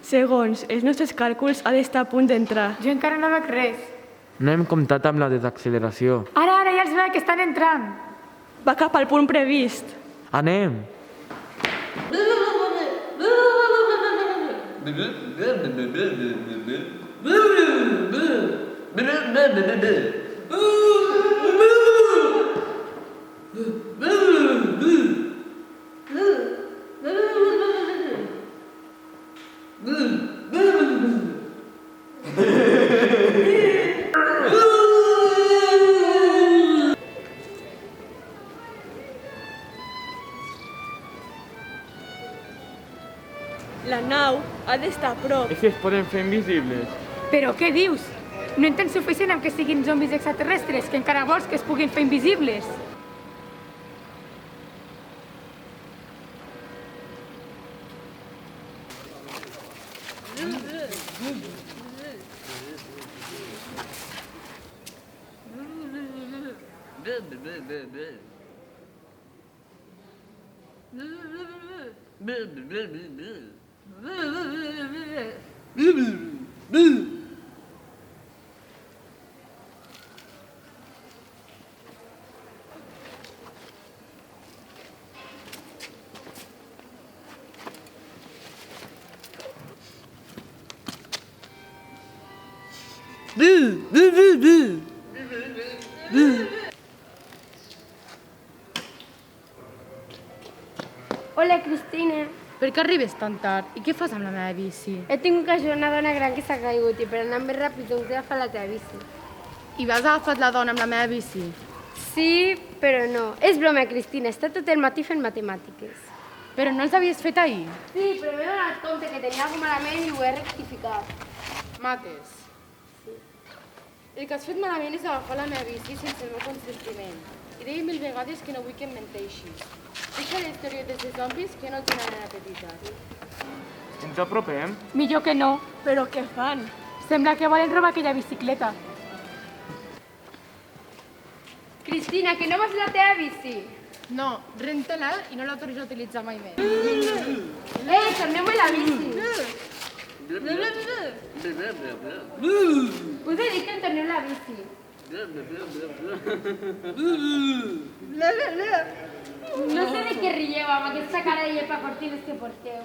Segons els nostres càlculs, ha d'estar a punt d'entrar. Jo encara no veig res. No hem comptat amb la desacceleració. Ara ja els veig que estan entrant. Va cap al punt previst. Anem! La nau ha d'estar a prop. I si es poden fer invisibles? Però què dius? No en tens suficient amb que siguin zombis extraterrestres, que encara vols que es puguin fer invisibles. Hola, Cristina. Per què arribes tan tard? I què fas amb la meva bici? He tingut que ajudar una dona gran que s'ha caigut i per anar més ràpid doncs he agafat la teva bici. I vas agafat la dona amb la meva bici? Sí, però no. És broma, Cristina. He estat tot el matí fent matemàtiques. Però no els havies fet ahir? Sí, però m'he donat compte que tenia alguna malament i ho he rectificat. Mates. El que has fet malament és agafar la meva bici sense el meu consentiment. I deia 1000 vegades que no vull que em menteixis. Deixa les historietes de zombis que no tenen nena petita. Ens apropem? Millor que no. Però què fan? Sembla que volen robar aquella bicicleta. Cristina, que no vas la teva bici? No, renta-la i no la tornis a utilitzar mai més. Tornem-ho a la bici. Us he dit que em torneu la bici. No sé de què rieu amb aquesta cara de llepa cortines que porteu.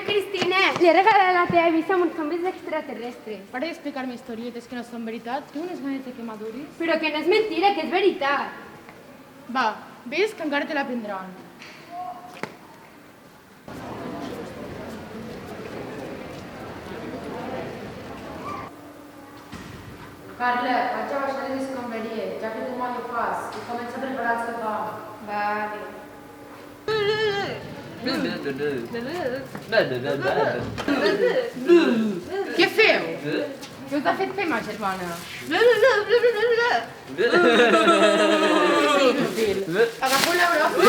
Cristina, li he regalat la teva bici amb uns zombis extraterrestres. Para d'explicar-me historietes que no són veritat, té unes ganes de que maduris. Però que no és mentira, que és veritat. Va, ves que encara te la prendran. Carla, vaig a baixar les escombraries, ja que tu mai ho fas, i comença a preparar el sopar. Vale. Què feu? Què us ha fet fer, ma germana? Agafeu la broca.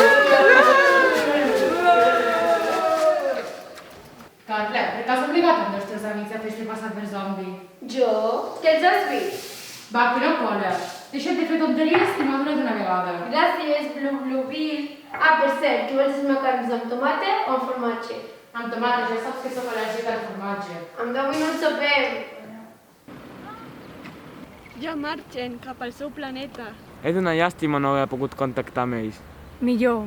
Carla, per què has obligat els nostres amics a fer-se passar per zombi? Jo? Que els has vist? Va, que no cola. Deixa't de fer tonteries i madura d'una vegada. Gràcies, Blue Bill. Ah, per cert, tu vols els macarons amb tomata o amb formatge? Amb tomata, ja saps que sóc al·lèrgica al formatge. Amb avui no ens sopem. Ja marxen cap al seu planeta. És una llàstima no haver pogut contactar amb ells. Millor.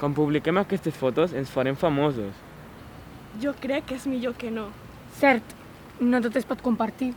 Quan publiquem aquestes fotos ens farem famosos. Jo crec que és millor que no. Cert, no tot es pot compartir.